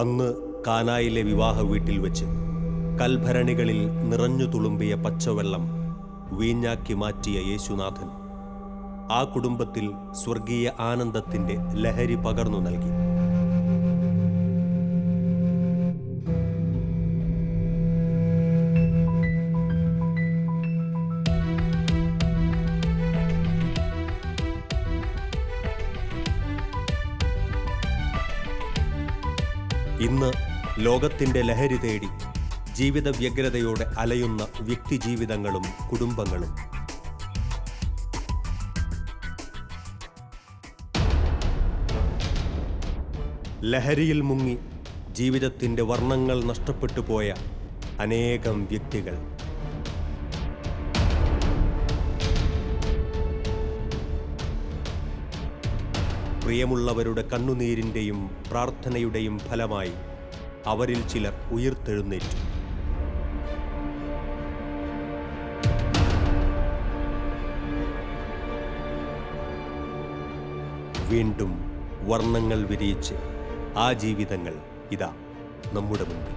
അന്ന് കാനായിലെ വിവാഹ വീട്ടിൽ വെച്ച് കൽഭരണികളിൽ നിറഞ്ഞു തുളുമ്പിയ പച്ചവെള്ളം വീഞ്ഞാക്കി മാറ്റിയ യേശുനാഥൻ ആ കുടുംബത്തിൽ സ്വർഗീയ ആനന്ദത്തിന്റെ ലഹരി പകർന്നു നൽകി. ഇന്ന് ലോകത്തിന്റെ ലഹരി തേടി ജീവിത വ്യഗ്രതയോടെ അലയുന്ന വ്യക്തിജീവിതങ്ങളും കുടുംബങ്ങളും. ലഹരിയിൽ മുങ്ങി ജീവിതത്തിന്റെ വർണ്ണങ്ങൾ നഷ്ടപ്പെട്ടു പോയ അനേകം വ്യക്തികൾ. പ്രിയമുള്ളവരുടെ കണ്ണുനീരിൻ്റെയും പ്രാർത്ഥനയുടെയും ഫലമായി അവരിൽ ചിലർ ഉയിർത്തെഴുന്നേറ്റു. വീണ്ടും വർണ്ണങ്ങൾ വിരിയിച്ച് ആ ജീവിതങ്ങൾ ഇതാ നമ്മുടെ മുൻപിൽ.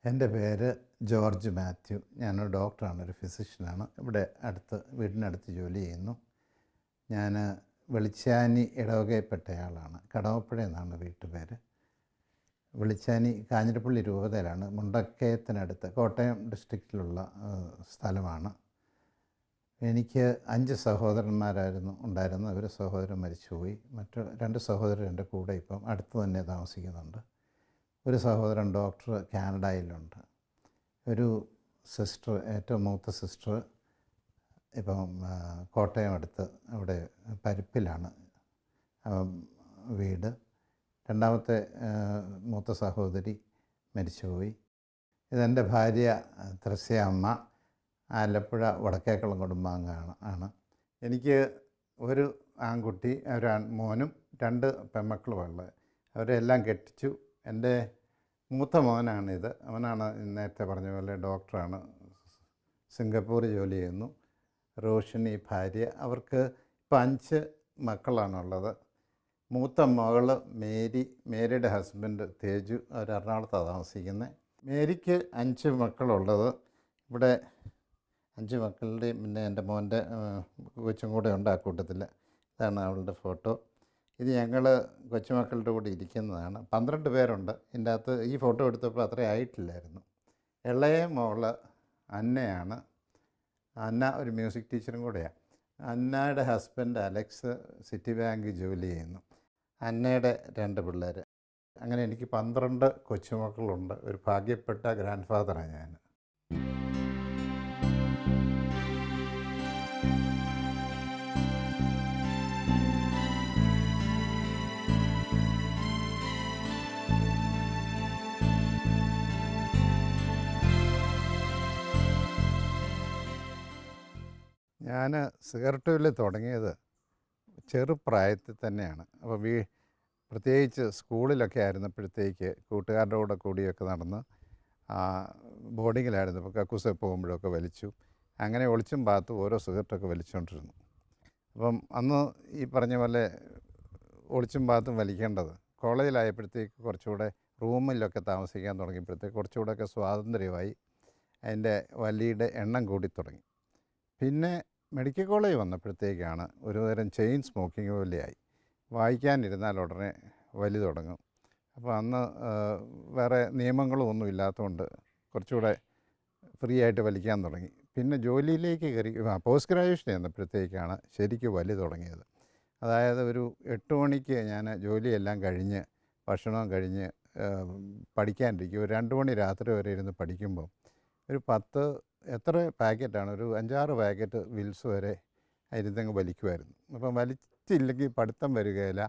എൻ്റെ പേര് ജോർജ് മാത്യു. ഞാനൊരു ഡോക്ടറാണ്, ഒരു ഫിസിഷ്യനാണ്. ഇവിടെ വീടിനടുത്ത് ജോലി ചെയ്യുന്നു. ഞാൻ വെളിച്ചാനി ഇടവകയിൽപ്പെട്ടയാളാണ്. കടവപ്പുഴ എന്നാണ് വീട്ടുപേര്. വെളിച്ചാനി കാഞ്ഞിരപ്പള്ളി രൂപതയിലാണ്, മുണ്ടക്കയത്തിനടുത്ത്, കോട്ടയം ഡിസ്ട്രിക്റ്റിലുള്ള സ്ഥലമാണ്. എനിക്ക് 5 സഹോദരന്മാരായിരുന്നു ഉണ്ടായിരുന്നത്. ഒരു സഹോദരൻ മരിച്ചുപോയി. മറ്റു 2 സഹോദരർ എൻ്റെ കൂടെ ഇപ്പം അടുത്ത് തന്നെ താമസിക്കുന്നുണ്ട്. ഒരു സഹോദരൻ ഡോക്ടർ കാനഡയിലുണ്ട്. ഒരു സിസ്റ്റർ, ഏറ്റവും മൂത്ത സിസ്റ്റർ ഇപ്പം കോട്ടയം അടുത്ത് അവിടെ പരിപ്പിലാണ് വീട്. രണ്ടാമത്തെ മൂത്ത സഹോദരി മരിച്ചുപോയി. ഇതെൻ്റെ ഭാര്യ ത്രസ്യാമ്മ, ആലപ്പുഴ വടക്കേക്കുളം കുടുംബാംഗമാണ് ആണ്. എനിക്ക് ഒരു ആൺകുട്ടി, ഒരു മോനും 2 പെൺമക്കളുമുള്ളത്. അവരെല്ലാം കെട്ടിച്ചു. എൻ്റെ മൂത്ത മോനാണിത്. അവനാണ് നേരത്തെ പറഞ്ഞ പോലെ ഡോക്ടറാണ്, സിംഗപ്പൂർ ജോലി ചെയ്യുന്നു. റോഷിനി ഭാര്യ. അവർക്ക് ഇപ്പം 5 മക്കളാണുള്ളത്. മൂത്ത മകൾ മേരിയുടെ ഹസ്ബൻഡ് തേജു, അവർ എറണാകുളത്താണ് താമസിക്കുന്നത്. മേരിക്ക് 5 മക്കളുള്ളത്. ഇവിടെ 5 മക്കളുടെയും പിന്നെ എൻ്റെ മോൻ്റെ കൊച്ചും കൂടെ ഉണ്ട് ആ കൂട്ടത്തിൽ. ഇതാണ് അവളുടെ ഫോട്ടോ. ഇത് ഞങ്ങൾ കൊച്ചുമക്കളുടെ കൂടെ ഇരിക്കുന്നതാണ്. 12 പേരുണ്ട്. ഇതിൻ്റെ അകത്ത് ഈ ഫോട്ടോ എടുത്തപ്പോൾ അത്ര ആയിട്ടില്ലായിരുന്നു. ഇളയ മോള് അന്നയാണ്. അന്ന ഒരു മ്യൂസിക് ടീച്ചറും കൂടെയാണ്. അന്നയുടെ ഹസ്ബൻഡ് അലക്സ് സിറ്റി ബാങ്ക് ജോലി ചെയ്യുന്നു. അന്നയുടെ 2 പിള്ളേർ. അങ്ങനെ എനിക്ക് 12 കൊച്ചുമക്കളുണ്ട്. ഒരു ഭാഗ്യപ്പെട്ട ഗ്രാൻഡ് ഫാദറാണ് ഞാൻ. ഞാൻ സിഗരറ്റ് വലി തുടങ്ങിയത് ചെറുപ്രായത്തിൽ തന്നെയാണ്. അപ്പോൾ പ്രത്യേകിച്ച് സ്കൂളിലൊക്കെ ആയിരുന്നപ്പോഴത്തേക്ക് കൂട്ടുകാരുടെ കൂടെ കൂടിയൊക്കെ നടന്ന് ബോർഡിങ്ങിലായിരുന്നു. ഇപ്പോൾ കക്കൂസെ പോകുമ്പോഴൊക്കെ വലിച്ചു. അങ്ങനെ ഒളിച്ചും പാത്തും ഓരോ സിഗരറ്റൊക്കെ വലിച്ചുകൊണ്ടിരുന്നു. അപ്പം അന്ന് ഈ പറഞ്ഞ പോലെ ഒളിച്ചും പാത്തും വലിക്കേണ്ടത്. കോളേജിലായപ്പോഴത്തേക്ക് കുറച്ചുകൂടെ റൂമിലൊക്കെ താമസിക്കാൻ തുടങ്ങിയപ്പോഴത്തേക്ക് കുറച്ചുകൂടെയൊക്കെ സ്വാതന്ത്ര്യമായി. അതിൻ്റെ വലിയുടെ എണ്ണം കൂടി തുടങ്ങി. പിന്നെ മെഡിക്കൽ കോളേജ് വന്നപ്പോഴത്തേക്കാണ് ഒരുതരം ചെയിൻ സ്മോക്കിംഗ് പോലെയായി. വായിക്കാനിരുന്നാൽ ഉടനെ വലി തുടങ്ങും. അപ്പോൾ അന്ന് വേറെ നിയമങ്ങളും ഒന്നും ഇല്ലാത്തതുകൊണ്ട് കുറച്ചുകൂടെ ഫ്രീ ആയിട്ട് വലിക്കാൻ തുടങ്ങി. പിന്നെ ജോലിയിലേക്ക് കയറി പോസ്റ്റ് ഗ്രാജുവേഷൻ ചെന്നപ്പോഴത്തേക്കാണ് ശരിക്കും വലി തുടങ്ങിയത്. അതായത് ഒരു 8 മണിക്ക് ഞാൻ ജോലിയെല്ലാം കഴിഞ്ഞ് ഭക്ഷണം കഴിഞ്ഞ് പഠിക്കാനിരിക്കും. ഒരു 2 മണി രാത്രി വരെ ഇരുന്ന് പഠിക്കുമ്പോൾ ഒരു 10 എത്ര പാക്കറ്റാണ്, ഒരു 5-6 പാക്കറ്റ് വിൽസ് വരെ ഇരുന്നങ്ങ് വലിക്കുമായിരുന്നു. അപ്പം വലിച്ചില്ലെങ്കിൽ പഠിത്തം വരികയില്ല.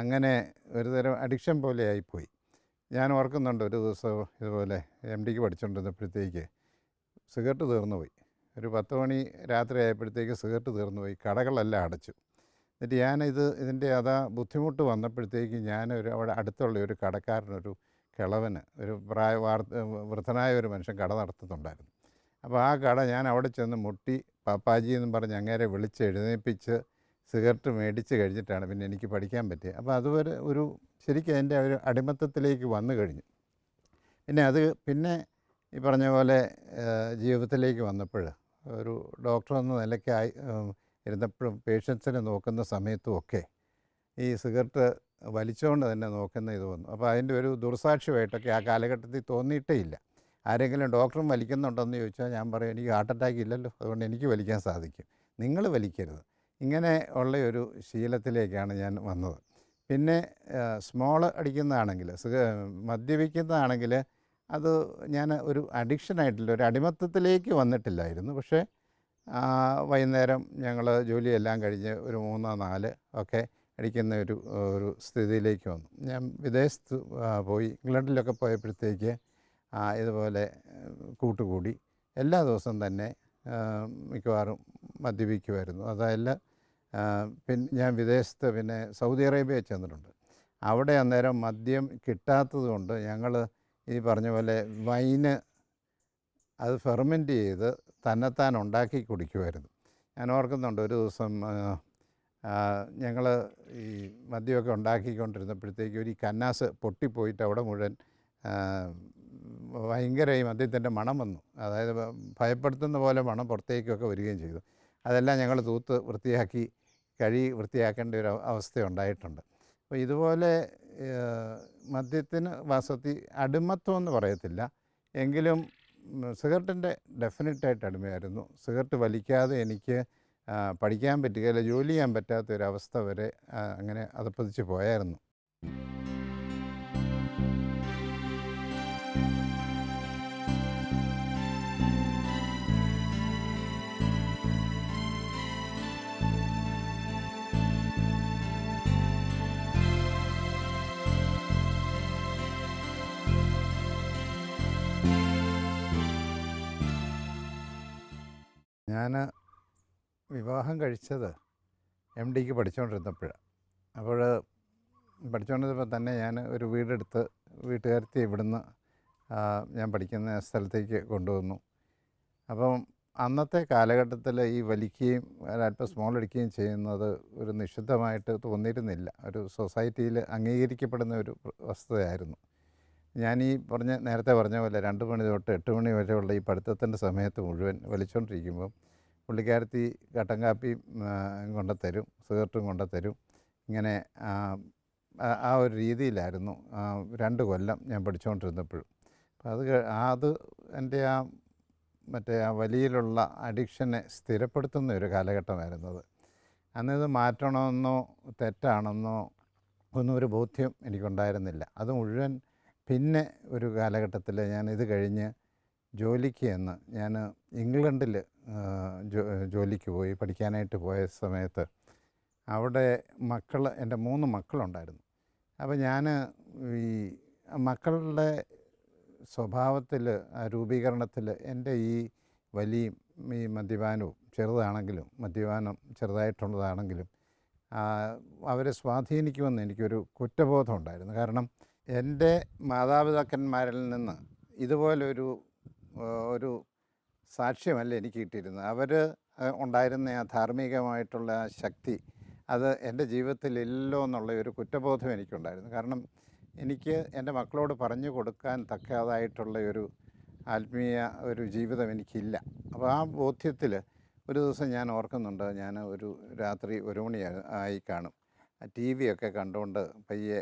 അങ്ങനെ ഒരു തരം അഡിക്ഷൻ പോലെ ആയിപ്പോയി. ഞാൻ ഓർക്കുന്നുണ്ട്, ഒരു ദിവസം ഇതുപോലെ MDക്ക് പഠിച്ചുകൊണ്ടിരുന്നപ്പോഴത്തേക്ക് സിഗരറ്റ് തീർന്നു പോയി. ഒരു 10 മണി രാത്രി ആയപ്പോഴത്തേക്ക് സിഗരറ്റ് തീർന്നു പോയി. കടകളെല്ലാം അടച്ചു. എന്നിട്ട് ഇതിൻ്റെ ബുദ്ധിമുട്ട് വന്നപ്പോഴത്തേക്ക് അവിടെ അടുത്തുള്ള ഒരു കടക്കാരനൊരു കിളവന്, ഒരു വൃദ്ധനായ ഒരു മനുഷ്യൻ കട നടത്തുന്നുണ്ടായിരുന്നു. അപ്പോൾ ആ കട ഞാൻ അവിടെ ചെന്ന് മുട്ടി പാപ്പാജി എന്നും പറഞ്ഞ് അങ്ങേരെ വിളിച്ച് എഴുന്നേൽപ്പിച്ച് സിഗരറ്റ് മേടിച്ച് കഴിഞ്ഞിട്ടാണ് പിന്നെ എനിക്ക് പഠിക്കാൻ പറ്റിയത്. അപ്പോൾ അതുവരെ ശരിക്കും എൻ്റെ ഒരു അടിമത്തത്തിലേക്ക് വന്നു കഴിഞ്ഞു. പിന്നെ ഈ പറഞ്ഞ പോലെ ജീവിതത്തിലേക്ക് വന്നപ്പോൾ ഒരു ഡോക്ടർ എന്ന നിലയ്ക്കായി ഇരുന്നപ്പോഴും പേഷ്യൻസിനെ നോക്കുന്ന സമയത്തുമൊക്കെ ഈ സിഗരറ്റ് വലിച്ചുകൊണ്ട് തന്നെ നോക്കുന്ന ഇത് വന്നു. അപ്പോൾ അതിൻ്റെ ഒരു ദുർസാക്ഷ്യമായിട്ടൊക്കെ ആ കാലഘട്ടത്തിൽ തോന്നിയിട്ടേ ഇല്ല. ആരെങ്കിലും ഡോക്ടറും വലിക്കുന്നുണ്ടോയെന്ന് ചോദിച്ചാൽ ഞാൻ പറയും, എനിക്ക് ഹാർട്ട് അറ്റാക്ക് ഇല്ലല്ലോ, അതുകൊണ്ട് എനിക്ക് വലിക്കാൻ സാധിക്കും, നിങ്ങൾ വലിക്കരുത്. ഇങ്ങനെ ഉള്ള ഒരു ശീലത്തിലേക്കാണ് ഞാൻ വന്നത്. പിന്നെ സ്മോൾ അടിക്കുന്നതാണെങ്കിൽ, മദ്യപിക്കുന്നതാണെങ്കിൽ അത് ഞാൻ ഒരു അഡിക്ഷനായിട്ടില്ല, ഒരു അടിമത്തത്തിലേക്ക് വന്നിട്ടില്ലായിരുന്നു. പക്ഷേ വൈകുന്നേരം ഞങ്ങൾ ജോലിയെല്ലാം കഴിഞ്ഞ് ഒരു 3-4 ഒക്കെ അടിക്കുന്ന ഒരു സ്ഥിതിയിലേക്ക് വന്നു. ഞാൻ വിദേശത്ത് പോയി, ഇംഗ്ലണ്ടിലൊക്കെ പോയപ്പോഴത്തേക്ക് ഇതുപോലെ കൂട്ടുകൂടി എല്ലാ ദിവസവും തന്നെ മിക്കവാറും മദ്യപിക്കുമായിരുന്നു. അതല്ല, ഞാൻ വിദേശത്ത് പിന്നെ സൗദി അറേബ്യയിൽ ചെന്നിട്ടുണ്ട്. അവിടെ അന്നേരം മദ്യം കിട്ടാത്തത് കൊണ്ട് ഞങ്ങൾ ഈ പറഞ്ഞ പോലെ വൈന് അത് ഫെർമെൻറ്റ് ചെയ്ത് തന്നെത്താൻ ഉണ്ടാക്കി കുടിക്കുമായിരുന്നു. ഞാൻ ഓർക്കുന്നുണ്ട്, ഒരു ദിവസം ഞങ്ങൾ ഈ മദ്യമൊക്കെ ഉണ്ടാക്കിക്കൊണ്ടിരുന്നപ്പോഴത്തേക്ക് ഒരു കന്നാസ് പൊട്ടിപ്പോയിട്ട് അവിടെ മുഴുവൻ ഭയങ്കര ഈ മദ്യത്തിൻ്റെ മണം വന്നു. അതായത് ഭയപ്പെടുത്തുന്ന പോലെ മണം പുറത്തേക്കൊക്കെ വരികയും ചെയ്തു. അതെല്ലാം ഞങ്ങൾ തൂത്ത് വൃത്തിയാക്കി വൃത്തിയാക്കേണ്ട ഒരു അവസ്ഥ ഉണ്ടായിട്ടുണ്ട്. അപ്പോൾ ഇതുപോലെ മദ്യത്തിന് വാസ്തവത്തിൽ അടിമത്വം എന്ന് പറയത്തില്ല, എങ്കിലും സിഗരറ്റിൻ്റെ ഡെഫിനറ്റായിട്ട് അടിമയായിരുന്നു. സിഗരറ്റ് വലിക്കാതെ എനിക്ക് പഠിക്കാൻ പറ്റുകയില്ല, ജോലി ചെയ്യാൻ പറ്റാത്തൊരവസ്ഥ വരെ അങ്ങനെ അതപ്പതിച്ച് പോയായിരുന്നു. ഞാൻ വിവാഹം കഴിച്ചത് MDക്ക് പഠിച്ചുകൊണ്ടിരുന്നപ്പോഴാണ്. അപ്പോൾ പഠിച്ചുകൊണ്ടിരുന്നപ്പോൾ തന്നെ ഞാൻ ഒരു വീടെടുത്ത് വീട്ടുകാരത്തി ഇവിടുന്ന് ഞാൻ പഠിക്കുന്ന സ്ഥലത്തേക്ക് കൊണ്ടുവന്നു. അപ്പം അന്നത്തെ കാലഘട്ടത്തിൽ ഈ വലിക്കുകയും ഒരല്പം സ്മോൾ അടിക്കുകയും ചെയ്യുന്നത് ഒരു നിഷിദ്ധമായിട്ട് തോന്നിയിരുന്നില്ല. ഒരു സൊസൈറ്റിയിൽ അംഗീകരിക്കപ്പെടുന്ന ഒരു വസ്തുതയായിരുന്നു. ഞാൻ നേരത്തെ പറഞ്ഞ പോലെ 2 മണി തൊട്ട് 8 മണി വരെയുള്ള ഈ പഠിത്തത്തിൻ്റെ സമയത്ത് മുഴുവൻ വലിച്ചുകൊണ്ടിരിക്കുമ്പം പുള്ളിക്കാരത്തി കട്ടൻ കാപ്പിയും കൊണ്ടുത്തരും, സിഗരറ്റും കൊണ്ടുത്തരും. ഇങ്ങനെ ആ ഒരു രീതിയിലായിരുന്നു 2 കൊല്ലം ഞാൻ പഠിച്ചുകൊണ്ടിരുന്നപ്പോഴും. അപ്പോൾ അത് എൻ്റെ ആ വലിയിലുള്ള അഡിക്ഷനെ സ്ഥിരപ്പെടുത്തുന്ന ഒരു കാലഘട്ടമായിരുന്നത്. അന്നിത് മാറ്റണമെന്നോ തെറ്റാണെന്നോ ഒന്നും ഒരു ബോധ്യം എനിക്കുണ്ടായിരുന്നില്ല. അത് മുഴുവൻ പിന്നെ ഒരു കാലഘട്ടത്തിൽ ഞാനിത് കഴിഞ്ഞ് ജോലിക്ക് ചെന്ന് ഞാൻ ഇംഗ്ലണ്ടിൽ ജോലിക്ക് പോയി പഠിക്കാനായിട്ട് പോയ സമയത്ത് അവിടെ എൻ്റെ 3 മക്കളുണ്ടായിരുന്നു. അപ്പോൾ ഞാൻ ഈ മക്കളുടെ സ്വഭാവത്തിൽ, രൂപീകരണത്തിൽ എൻ്റെ ഈ വലിയ ഈ മദ്യപാനവും മദ്യപാനം ചെറുതായിട്ടുള്ളതാണെങ്കിലും അവരെ സ്വാധീനിക്കുമെന്ന് എനിക്കൊരു കുറ്റബോധം ഉണ്ടായിരുന്നു. കാരണം എൻ്റെ മാതാപിതാക്കന്മാരിൽ നിന്ന് ഇതുപോലൊരു സാക്ഷ്യമല്ല എനിക്ക് കിട്ടിയിരുന്നത്. അവർ ഉണ്ടായിരുന്ന ആ ധാർമ്മികമായിട്ടുള്ള ശക്തി അത് എൻ്റെ ജീവിതത്തിലില്ലോ എന്നുള്ള ഒരു കുറ്റബോധം എനിക്കുണ്ടായിരുന്നു. കാരണം എനിക്ക് എൻ്റെ മക്കളോട് പറഞ്ഞു കൊടുക്കാൻ തക്കതായിട്ടുള്ള ഒരു ആത്മീയ ഒരു ജീവിതം എനിക്കില്ല. അപ്പോൾ ആ ബോധ്യത്തിൽ ഒരു ദിവസം ഞാൻ ഓർക്കുന്നുണ്ട്, ഞാൻ ഒരു രാത്രി 1 മണി ആയി കാണും. ടി വി ഒക്കെ കണ്ടുകൊണ്ട് പയ്യെ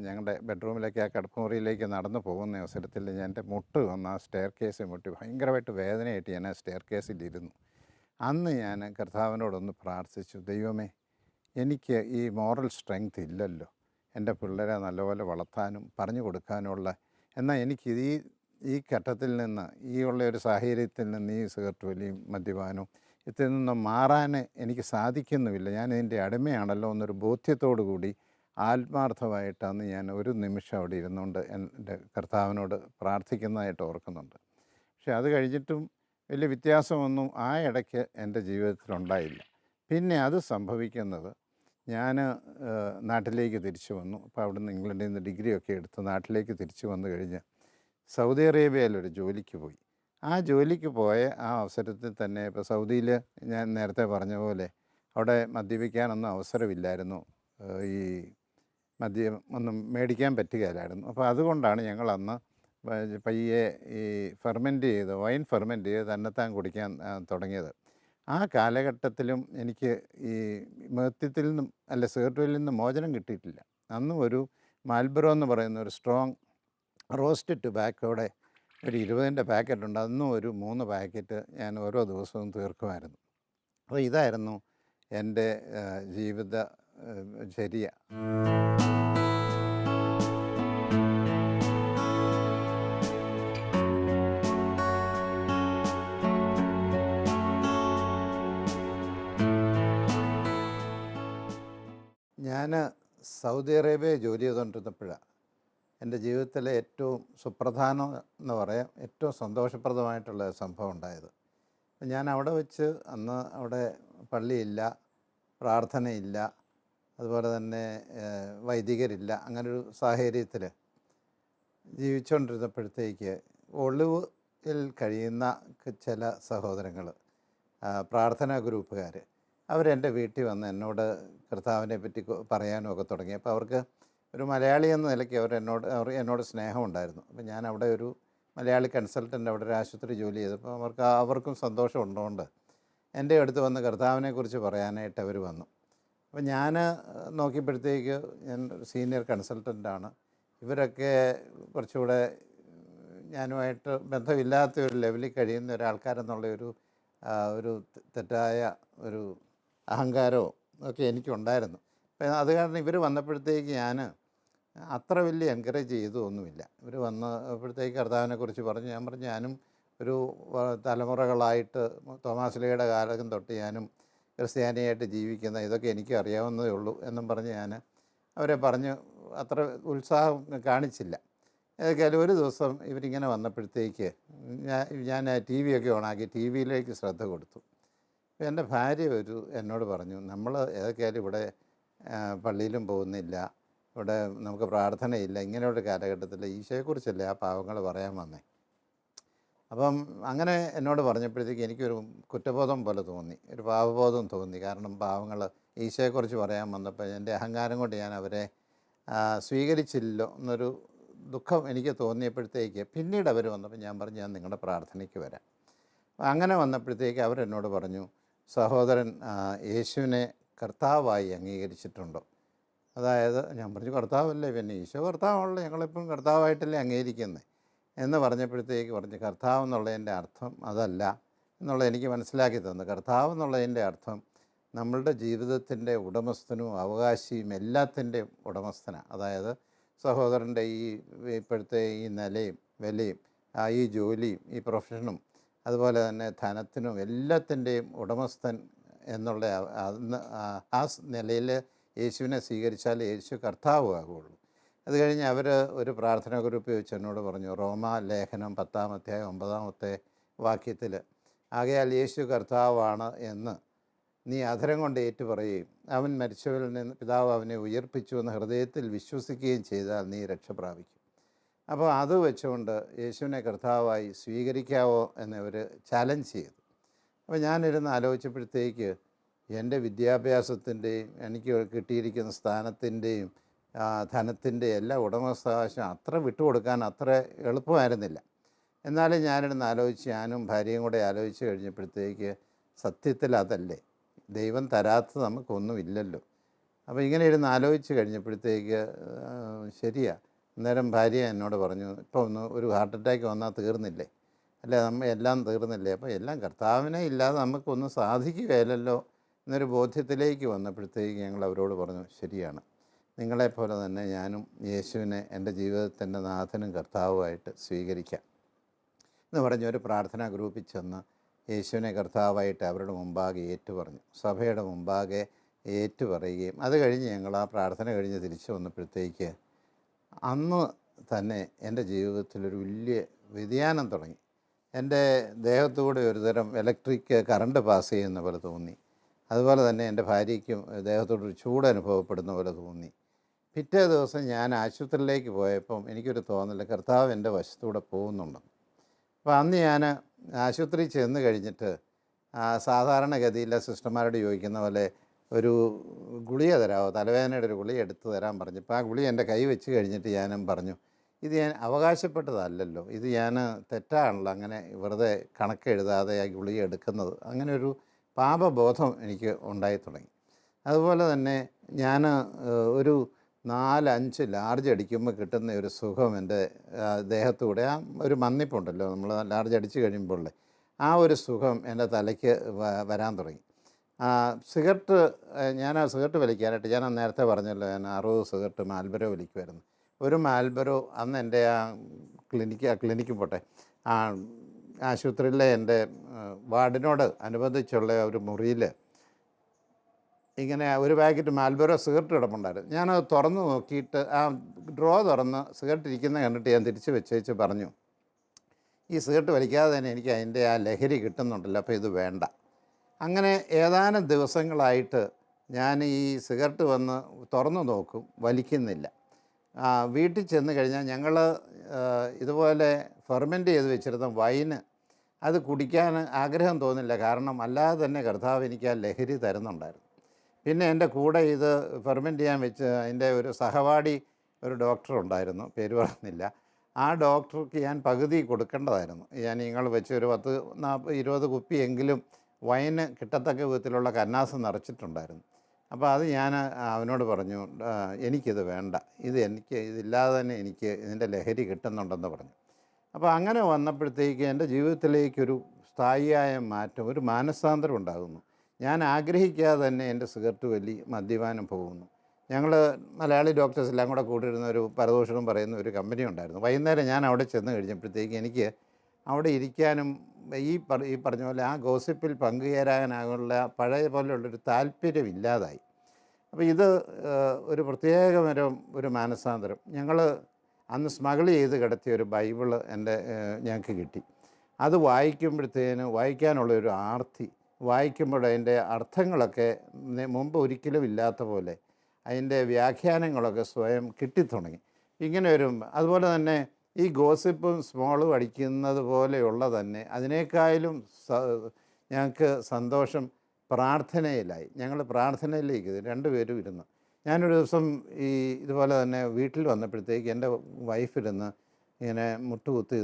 ഞങ്ങളുടെ ബെഡ്റൂമിലേക്ക്, ആ കിടപ്പുമുറിയിലേക്ക് നടന്നു പോകുന്ന അവസരത്തിൽ എൻ്റെ മുട്ട് വന്ന് ആ സ്റ്റെയർ കേസിൽ മുട്ടി ഭയങ്കരമായിട്ട് വേദനയായിട്ട് ഞാൻ ആ സ്റ്റെയർ കേസിലിരുന്നു. അന്ന് ഞാൻ കർത്താവിനോടൊന്ന് പ്രാർത്ഥിച്ചു, ദൈവമേ, എനിക്ക് ഈ മോറൽ സ്ട്രെങ്ത് ഇല്ലല്ലോ എൻ്റെ പിള്ളേരെ നല്ലപോലെ വളർത്താനും പറഞ്ഞു കൊടുക്കാനുമുള്ള. എന്നാൽ എനിക്ക് ഈ ഘട്ടത്തിൽ നിന്ന്, ഈ ഉള്ള ഒരു സാഹചര്യത്തിൽ നിന്ന്, ഈ സിഗരറ്റ് വലിയും മദ്യപാനവും ഇതിൽ നിന്ന് മാറാൻ എനിക്ക് സാധിക്കുന്നുമില്ല. ഞാൻ ഇതിൻ്റെ അടിമയാണല്ലോ എന്നൊരു ബോധ്യത്തോടു കൂടി ആത്മാർത്ഥമായിട്ടാണ് ഞാൻ ഒരു നിമിഷം അവിടെ ഇരുന്നുകൊണ്ട് എൻ്റെ കർത്താവിനോട് പ്രാർത്ഥിക്കുന്നതായിട്ട് ഓർക്കുന്നുണ്ട്. പക്ഷെ അത് കഴിഞ്ഞിട്ടും വലിയ വ്യത്യാസമൊന്നും ആ ഇടയ്ക്ക് എൻ്റെ ജീവിതത്തിലുണ്ടായില്ല. പിന്നെ അത് സംഭവിക്കുന്നത്, ഞാൻ നാട്ടിലേക്ക് തിരിച്ചു വന്നു. അപ്പോൾ അവിടുന്ന് ഇംഗ്ലണ്ടിൽ നിന്ന് ഡിഗ്രിയൊക്കെ എടുത്ത് നാട്ടിലേക്ക് തിരിച്ചു വന്നു കഴിഞ്ഞ് സൗദി അറേബ്യയിലൊരു ജോലിക്ക് പോയി. ആ ജോലിക്ക് പോയ ആ അവസരത്തിൽ തന്നെ, ഇപ്പോൾ സൗദിയിൽ ഞാൻ നേരത്തെ പറഞ്ഞ പോലെ അവിടെ മദ്യപിക്കാനൊന്നും അവസരമില്ലായിരുന്നു. ഈ മദ്യം ഒന്നും മേടിക്കാൻ പറ്റുകയില്ലായിരുന്നു. അപ്പോൾ അതുകൊണ്ടാണ് ഞങ്ങൾ അന്ന് പയ്യെ ഈ വൈൻ ഫെർമെൻറ്റ് ചെയ്ത് തന്നെത്താൻ കുടിക്കാൻ തുടങ്ങിയത്. ആ കാലഘട്ടത്തിലും എനിക്ക് ഈ മദ്യത്തിൽ നിന്നും സിഗരറ്റിൽ നിന്നും മോചനം കിട്ടിയിട്ടില്ല. അന്നും ഒരു മാൽബറോ എന്ന് പറയുന്ന ഒരു സ്ട്രോങ് റോസ്റ്റ് ടുബാക്കോയുടെ ഒരു 20ൻ്റെ പാക്കറ്റുണ്ട്. അന്നും ഒരു 3 പാക്കറ്റ് ഞാൻ ഓരോ ദിവസവും തീർക്കുമായിരുന്നു. അപ്പോൾ ഇതായിരുന്നു എൻ്റെ ജീവിത ചര്യ. ഞാൻ സൗദി അറേബ്യ ജോലി ചെയ്തുകൊണ്ടിരുന്നപ്പോഴാണ് എൻ്റെ ജീവിതത്തിലെ ഏറ്റവും സുപ്രധാനം എന്ന് പറയാം, ഏറ്റവും സന്തോഷപ്രദമായിട്ടുള്ള സംഭവം ഉണ്ടായത്. ഞാൻ അവിടെ വെച്ച് അന്ന് അവിടെ പള്ളിയില്ല, പ്രാർത്ഥനയില്ല, അതുപോലെ തന്നെ വൈദികരില്ല. അങ്ങനൊരു സാഹചര്യത്തിൽ ജീവിച്ചുകൊണ്ടിരുന്നപ്പോഴത്തേക്ക് ഒളിവിൽ കഴിയുന്ന ചില സഹോദരങ്ങൾ, പ്രാർത്ഥനാ ഗ്രൂപ്പുകാർ, അവരെൻ്റെ വീട്ടിൽ വന്ന് എന്നോട് കർത്താവിനെ പറ്റി പറയാനും ഒക്കെ തുടങ്ങി. അപ്പോൾ അവർക്ക് ഒരു മലയാളി എന്ന നിലയ്ക്ക് എന്നോട് സ്നേഹമുണ്ടായിരുന്നു. അപ്പോൾ ഞാൻ അവിടെ ഒരു മലയാളി കൺസൾട്ടൻ്റ് അവിടെ ഒരു ആശുപത്രി ജോലി ചെയ്തപ്പോൾ അവർക്കും സന്തോഷം ഉള്ളതുകൊണ്ട് എൻ്റെ അടുത്ത് വന്ന് കർത്താവിനെക്കുറിച്ച് പറയാനായിട്ട് അവർ വന്നു. അപ്പോൾ ഞാൻ നോക്കിയപ്പോഴത്തേക്ക് ഞാൻ സീനിയർ കൺസൾട്ടൻ്റാണ്. ഇവരൊക്കെ കുറച്ചുകൂടെ ഞാനുമായിട്ട് ബന്ധമില്ലാത്ത ഒരു ലെവലിൽ കഴിയുന്ന ഒരാൾക്കാരെന്നുള്ള ഒരു തെറ്റായ ഒരു അഹങ്കാരവും ഒക്കെ എനിക്കുണ്ടായിരുന്നു. അപ്പോൾ അത് കാരണം ഇവർ വന്നപ്പോഴത്തേക്ക് ഞാൻ അത്ര വലിയ എൻകറേജ് ചെയ്തൊന്നുമില്ല. ഇവർ വന്നപ്പോഴത്തേക്ക് കർത്താവിനെക്കുറിച്ച് പറഞ്ഞു. ഞാൻ പറഞ്ഞു, ഞാനും ഒരു തലമുറകളായിട്ട് തോമാശ്ലീഹയുടെ കാലം തൊട്ട് ഞാനും ക്രിസ്ത്യാനിയായിട്ട് ജീവിക്കുന്ന, ഇതൊക്കെ എനിക്ക് അറിയാവുന്നതേ ഉള്ളൂ എന്നും പറഞ്ഞ് ഞാൻ അവരെ പറഞ്ഞ് അത്ര ഉത്സാഹം കാണിച്ചില്ല. ഏതൊക്കെയാലും ഒരു ദിവസം ഇവരിങ്ങനെ വന്നപ്പോഴത്തേക്ക് ഞാൻ ടി വി ഒക്കെ ഓണാക്കി ടി വിയിലേക്ക് ശ്രദ്ധ കൊടുത്തു. അപ്പോൾ എൻ്റെ ഭാര്യ എന്നോട് പറഞ്ഞു, നമ്മൾ ഏതൊക്കെയാലും ഇവിടെ പള്ളിയിലും പോകുന്നില്ല, ഇവിടെ നമുക്ക് പ്രാർത്ഥനയില്ല, ഇങ്ങനെയൊരു കാലഘട്ടത്തിൽ ഈശോയെക്കുറിച്ചല്ലേ ആ പാവങ്ങൾ പറയാൻ വന്നേ. അപ്പം അങ്ങനെ എന്നോട് പറഞ്ഞപ്പോഴത്തേക്ക് എനിക്കൊരു കുറ്റബോധം പോലെ തോന്നി, ഒരു പാവബോധം തോന്നി. കാരണം പാവങ്ങൾ ഈശോയെക്കുറിച്ച് പറയാൻ വന്നപ്പോൾ എൻ്റെ അഹങ്കാരം കൊണ്ട് ഞാൻ അവരെ സ്വീകരിച്ചില്ലല്ലോ എന്നൊരു ദുഃഖം എനിക്ക് തോന്നിയപ്പോഴത്തേക്ക് പിന്നീട് അവർ വന്നപ്പോൾ ഞാൻ പറഞ്ഞു, ഞാൻ നിങ്ങളുടെ പ്രാർത്ഥനയ്ക്ക് വരാം. അങ്ങനെ വന്നപ്പോഴത്തേക്ക് അവരെന്നോട് പറഞ്ഞു, സഹോദരൻ യേശുവിനെ കർത്താവായി അംഗീകരിച്ചിട്ടുണ്ടോ? അതായത് ഞാൻ പറഞ്ഞു, കർത്താവല്ലേ, പിന്നെ ഈശോ കർത്താവാണല്ലോ, ഞങ്ങളിപ്പം കർത്താവായിട്ടല്ലേ അംഗീകരിക്കുന്നത് എന്ന് പറഞ്ഞപ്പോഴത്തേക്ക് പറഞ്ഞു, കർത്താവ് എന്നുള്ളതിൻ്റെ അർത്ഥം അതല്ല എന്നുള്ളത് എനിക്ക് മനസ്സിലാക്കി തന്നു. കർത്താവ് എന്നുള്ളതിൻ്റെ അർത്ഥം നമ്മളുടെ ജീവിതത്തിൻ്റെ ഉടമസ്ഥനും അവകാശിയും എല്ലാത്തിൻ്റെയും ഉടമസ്ഥനാണ്. അതായത് സഹോദരൻ്റെ ഇപ്പോഴത്തെ ഈ നിലയും വിലയും ഈ ജോലിയും ഈ പ്രൊഫഷനും അതുപോലെ തന്നെ ധനത്തിനും എല്ലാത്തിൻ്റെയും ഉടമസ്ഥൻ എന്നുള്ള ആ നിലയിൽ യേശുവിനെ സ്വീകരിച്ചാൽ യേശു കർത്താവ് ആകുള്ളൂ. അത് കഴിഞ്ഞ് അവർ ഒരു പ്രാർത്ഥനാ ഗ്രൂപ്പ് വെച്ച് എന്നോട് പറഞ്ഞു, റോമാ ലേഖനം 10-ാം അധ്യായം 9-ാമത്തെ വാക്യത്തിൽ, ആകയാൽ യേശു കർത്താവാണ് എന്ന് നീ അധരം കൊണ്ട് ഏറ്റുപറയുകയും അവൻ മരിച്ചവരിൽ നിന്ന് പിതാവ് അവനെ ഉയർപ്പിച്ചു എന്ന് ഹൃദയത്തിൽ വിശ്വസിക്കുകയും ചെയ്താൽ നീ രക്ഷ പ്രാപിക്കും. അപ്പോൾ അത് വെച്ചുകൊണ്ട് യേശുവിനെ കർത്താവായി സ്വീകരിക്കാവോ എന്നവർ ചാലഞ്ച് ചെയ്തു. അപ്പോൾ ഞാനിരുന്ന് ആലോചിച്ചപ്പോഴത്തേക്ക് എൻ്റെ വിദ്യാഭ്യാസത്തിൻ്റെയും എനിക്ക് കിട്ടിയിരിക്കുന്ന സ്ഥാനത്തിൻ്റെയും ധനത്തിൻ്റെ എല്ലാ ഉടമസ്ഥാവകാശം അത്ര വിട്ടുകൊടുക്കാൻ അത്ര എളുപ്പമായിരുന്നില്ല. എന്നാലും ഞാനിരുന്ന് ആലോചിച്ച്, ഞാനും ഭാര്യയും കൂടെ ആലോചിച്ച് കഴിഞ്ഞപ്പോഴത്തേക്ക് സത്യത്തിൽ അതല്ലേ, ദൈവം തരാത്തത് നമുക്കൊന്നുമില്ലല്ലോ. അപ്പോൾ ഇങ്ങനെ ഇരുന്ന് ആലോചിച്ച് കഴിഞ്ഞപ്പോഴത്തേക്ക് ശരിയാ. അന്നേരം ഭാര്യ എന്നോട് പറഞ്ഞു, ഇപ്പോൾ ഒരു ഹാർട്ട് അറ്റാക്ക് വന്നാൽ തീർന്നില്ലേ, അല്ലേ, നമ്മൾ എല്ലാം തീർന്നില്ലേ, അപ്പോൾ എല്ലാം കർത്താവിനെ ഇല്ലാതെ നമുക്കൊന്നും സാധിക്കുകയില്ലല്ലോ എന്നൊരു ബോധ്യത്തിലേക്ക് വന്നപ്പോഴത്തേക്ക് ഞങ്ങൾ അവരോട് പറഞ്ഞു, ശരിയാണ്, നിങ്ങളെപ്പോലെ തന്നെ ഞാനും യേശുവിനെ എൻ്റെ ജീവിതത്തിൻ്റെ നാഥനും കർത്താവുമായിട്ട് സ്വീകരിക്കാം എന്ന് പറഞ്ഞ് ഒരു പ്രാർത്ഥനാ ഗ്രൂപ്പിൽ ചെന്ന് യേശുവിനെ കർത്താവായിട്ട് അവരുടെ മുമ്പാകെ ഏറ്റുപറഞ്ഞു. സഭയുടെ മുമ്പാകെ ഏറ്റുപറയുകയും അത് കഴിഞ്ഞ് ഞങ്ങൾ ആ പ്രാർത്ഥന കഴിഞ്ഞ് തിരിച്ചു വന്നപ്പോഴത്തേക്ക് അന്ന് തന്നെ എൻ്റെ ജീവിതത്തിലൊരു വലിയ വ്യതിയാനം തുടങ്ങി. എൻ്റെ ദേഹത്തൂടെ ഒരുതരം ഇലക്ട്രിക് കറണ്ട് പാസ് ചെയ്യുന്ന പോലെ തോന്നി. അതുപോലെ തന്നെ എൻ്റെ ഭാര്യയ്ക്കും ദേഹത്തോടൊരു ചൂട് അനുഭവപ്പെടുന്ന പോലെ തോന്നി. പിറ്റേ ദിവസം ഞാൻ ആശുപത്രിയിലേക്ക് പോയപ്പം എനിക്കൊരു തോന്നൽ, കർത്താവ് എൻ്റെ വശത്തൂടെ പോകുന്നുണ്ടെന്ന്. അപ്പോൾ അന്ന് ഞാൻ ആശുപത്രിയിൽ ചെന്ന് കഴിഞ്ഞിട്ട് സാധാരണഗതിയിലെ സിസ്റ്റർമാരോട് ചോദിക്കുന്ന പോലെ ഒരു ഗുളിക തരാമോ, തലവേദനയുടെ ഒരു ഗുളിക എടുത്ത് തരാൻ പറഞ്ഞപ്പോൾ ആ ഗുളിക എൻ്റെ കൈ വെച്ച് കഴിഞ്ഞിട്ട് ഞാനും പറഞ്ഞു, ഇത് ഞാൻ അവകാശപ്പെട്ടതല്ലല്ലോ, ഇത് ഞാൻ തെറ്റാണല്ലോ അങ്ങനെ വെറുതെ കണക്കെഴുതാതെ ആ ഗുളിക എടുക്കുന്നത്. അങ്ങനെ ഒരു പാപബോധം എനിക്ക് ഉണ്ടായി തുടങ്ങി. അതുപോലെ തന്നെ ഞാൻ ഒരു 4-5 ലാർജ് അടിക്കുമ്പോൾ കിട്ടുന്ന ഒരു സുഖം എൻ്റെ ദേഹത്തൂടെ, ആ ഒരു മന്നിപ്പുണ്ടല്ലോ നമ്മൾ ലാർജ് അടിച്ച് കഴിയുമ്പോൾ ആ ഒരു സുഖം എൻ്റെ തലയ്ക്ക് വരാൻ തുടങ്ങി. സിഗരറ്റ്, ഞാൻ ആ സിഗരറ്റ് വലിക്കാനായിട്ട്, ഞാൻ നേരത്തെ പറഞ്ഞല്ലോ ഞാൻ 60 സിഗരറ്റ് മാൽബറോ വലിക്കുമായിരുന്നു. ഒരു മാൽബറോ അന്ന് എൻ്റെ ആ ക്ലിനിക്ക് പോട്ടെ, ആശുപത്രിയിലെ എൻ്റെ വാർഡിനോട് അനുബന്ധിച്ചുള്ള ഒരു മുറിയിൽ ഇങ്ങനെ ഒരു പാക്കറ്റ് മാൽബറോ സിഗരറ്റ് കിടപ്പുണ്ടായിരുന്നു. ഞാനത് തുറന്ന് നോക്കിയിട്ട് ആ ഡ്രോ തുറന്ന് സിഗരറ്റ് ഇരിക്കുന്ന കണ്ടിട്ട് ഞാൻ തിരിച്ച് വെച്ചേച്ച് പറഞ്ഞു, ഈ സിഗരറ്റ് വലിക്കാതെ തന്നെ എനിക്ക് അതിൻ്റെ ആ ലഹരി കിട്ടുന്നുണ്ടല്ലോ, അപ്പോൾ ഇത് വേണ്ട. അങ്ങനെ ഏതാനും ദിവസങ്ങളായിട്ട് ഞാൻ ഈ സിഗരറ്റ് വന്ന് തുറന്നു നോക്കും, വലിക്കുന്നില്ല. വീട്ടിൽ ചെന്ന് കഴിഞ്ഞാൽ ഞങ്ങൾ ഇതുപോലെ ഫെർമെൻ്റ് ചെയ്ത് വെച്ചിരുന്ന വൈന് അത് കുടിക്കാൻ ആഗ്രഹം തോന്നില്ല. കാരണം അല്ലാതെ തന്നെ കർത്താവ് എനിക്ക് ആ ലഹരി തരുന്നുണ്ടായിരുന്നു. പിന്നെ എൻ്റെ കൂടെ ഇത് ഫെർമെൻ്റ് ചെയ്യാൻ വെച്ച് അതിൻ്റെ ഒരു സഹപാഠി ഒരു ഡോക്ടർ ഉണ്ടായിരുന്നു, പേര് പറയുന്നില്ല. ആ ഡോക്ടർക്ക് ഞാൻ പകുതി കൊടുക്കേണ്ടതായിരുന്നു. ഞാൻ നിങ്ങൾ വെച്ച് ഒരു 10-20 കുപ്പിയെങ്കിലും വൈന് കിട്ടത്തക്ക വിധത്തിലുള്ള കന്നാസ് നിറച്ചിട്ടുണ്ടായിരുന്നു. അപ്പോൾ അത് ഞാൻ അവനോട് പറഞ്ഞു, എനിക്കിത് വേണ്ട, ഇതില്ലാതെ തന്നെ എനിക്ക് ഇതിൻ്റെ ലഹരി കിട്ടുന്നുണ്ടെന്ന് പറഞ്ഞു. അപ്പോൾ അങ്ങനെ വന്നപ്പോഴത്തേക്ക് എൻ്റെ ജീവിതത്തിലേക്കൊരു സ്ഥായിയായ മാറ്റം, ഒരു മാനസാന്തരം ഉണ്ടാകുന്നു. ഞാൻ ആഗ്രഹിക്കാതെ തന്നെ എൻ്റെ സിഗരറ്റ് വലി, മദ്യപാനം പോകുന്നു. ഞങ്ങൾ മലയാളി ഡോക്ടേഴ്സ് എല്ലാം കൂടെ കൂടിയിരുന്ന ഒരു പരദൂഷണം പറയുന്ന ഒരു കമ്പനി ഉണ്ടായിരുന്നു. വൈകുന്നേരം ഞാൻ അവിടെ ചെന്ന് കഴിഞ്ഞപ്പോഴത്തേക്ക് എനിക്ക് അവിടെ ഇരിക്കാനും ഈ പറഞ്ഞ പോലെ ആ ഗോസിപ്പിൽ പങ്കുചേരാനാകുള്ള പഴയ പോലെയുള്ളൊരു താല്പര്യമില്ലാതായി. അപ്പോൾ ഇത് ഒരു പ്രത്യേകതരം ഒരു മാനസാന്തരം. ഞങ്ങൾ അന്ന് സ്മഗിൾ ചെയ്ത് കിടത്തിയ ഒരു ബൈബിള് ഞങ്ങൾക്ക് കിട്ടി. അത് വായിക്കാനുള്ള ഒരു ആർത്തി, വായിക്കുമ്പോൾ അതിൻ്റെ അർത്ഥങ്ങളൊക്കെ മുമ്പ് ഒരിക്കലും ഇല്ലാത്ത പോലെ അതിൻ്റെ വ്യാഖ്യാനങ്ങളൊക്കെ സ്വയം കിട്ടിത്തുടങ്ങി. ഇങ്ങനെ അതുപോലെ തന്നെ ഈ ഗോസിപ്പും സ്മോളും അടിക്കുന്നത് പോലെയുള്ള തന്നെ അതിനേക്കാളും ഞങ്ങൾക്ക് സന്തോഷം പ്രാർത്ഥനയിലായി. ഞങ്ങൾ പ്രാർത്ഥനയിലേക്ക് രണ്ടുപേരും ഇരുന്നു. ഞാനൊരു ദിവസം ഇതുപോലെ തന്നെ വീട്ടിൽ വന്നപ്പോഴത്തേക്ക് എൻ്റെ വൈഫിരുന്ന് ഇങ്ങനെ മുട്ടുകുത്തി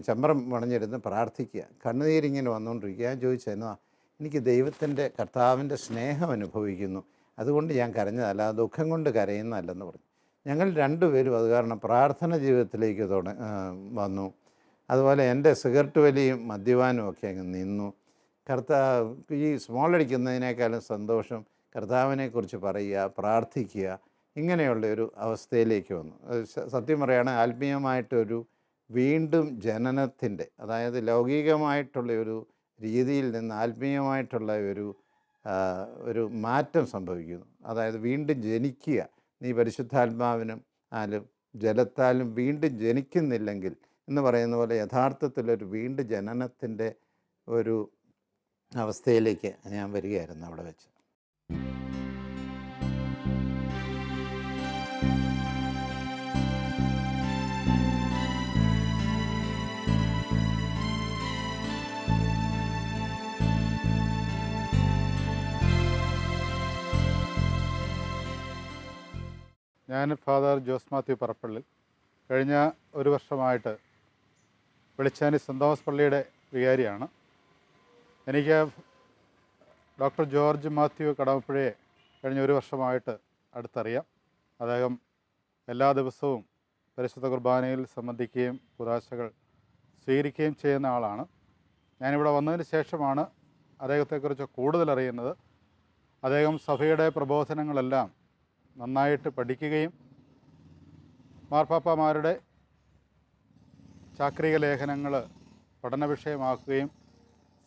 ചമ്പരം പണഞ്ഞിരുന്ന് പ്രാർത്ഥിക്കുക, കണ്ണുനീരിങ്ങനെ വന്നുകൊണ്ടിരിക്കുക. ഞാൻ ചോദിച്ചെന്നാ, എനിക്ക് ദൈവത്തിൻ്റെ കർത്താവിൻ്റെ സ്നേഹം അനുഭവിക്കുന്നു, അതുകൊണ്ട് ഞാൻ കരഞ്ഞതല്ല, ദുഃഖം കൊണ്ട് കരയുന്നതല്ലെന്ന് പറഞ്ഞു. ഞങ്ങൾ രണ്ടുപേരും അത് കാരണം പ്രാർത്ഥന ജീവിതത്തിലേക്ക് വന്നു. അതുപോലെ എൻ്റെ സിഗരറ്റ് വലിയും മദ്യപാനും ഒക്കെ അങ്ങ് നിന്നു. ഈ സ്മോൾ അടിക്കുന്നതിനേക്കാളും സന്തോഷം കർത്താവിനെക്കുറിച്ച് പറയുക, പ്രാർത്ഥിക്കുക, ഇങ്ങനെയുള്ളൊരു അവസ്ഥയിലേക്ക് വന്നു. സത്യം പറയുകയാണെങ്കിൽ ആത്മീയമായിട്ടൊരു വീണ്ടും ജനനത്തിൻ്റെ, അതായത് ലൗകികമായിട്ടുള്ള ഒരു രീതിയിൽ നിന്ന് ആത്മീയമായിട്ടുള്ള ഒരു മാറ്റം സംഭവിക്കുന്നു. അതായത് വീണ്ടും ജനിക്കുക. നീ പരിശുദ്ധാത്മാവിനും ജലത്താലും വീണ്ടും ജനിക്കുന്നില്ലെങ്കിൽ എന്ന് പറയുന്ന പോലെ യഥാർത്ഥത്തിലൊരു വീണ്ടും ജനനത്തിൻ്റെ ഒരു അവസ്ഥയിലേക്ക് ഞാൻ വരികയായിരുന്നു അവിടെ വെച്ച്. ഞാൻ ഫാദർ ജോസ് മാത്യു പറപ്പള്ളി. കഴിഞ്ഞ ഒരു വർഷമായിട്ട് വെളിച്ചാനി സെൻറ് തോമസ് പള്ളിയുടെ വികാരിയാണ്. എനിക്ക് ഡോക്ടർ ജോർജ് മാത്യു കടമപ്പുഴയെ കഴിഞ്ഞ ഒരു വർഷമായിട്ട് അടുത്തറിയാം. അദ്ദേഹം എല്ലാ ദിവസവും പരിശുദ്ധ കുർബാനയിൽ സംബന്ധിക്കുകയും കുദാശകൾ സ്വീകരിക്കുകയും ചെയ്യുന്ന ആളാണ്. ഞാനിവിടെ വന്നതിന് ശേഷമാണ് അദ്ദേഹത്തെക്കുറിച്ച് കൂടുതൽ അറിയുന്നത്. അദ്ദേഹം സഭയുടെ പ്രബോധനങ്ങളെല്ലാം നന്നായിട്ട് പഠിക്കുകയും മാർപ്പാപ്പമാരുടെ ചാക്രിക ലേഖനങ്ങൾ പഠന വിഷയമാക്കുകയും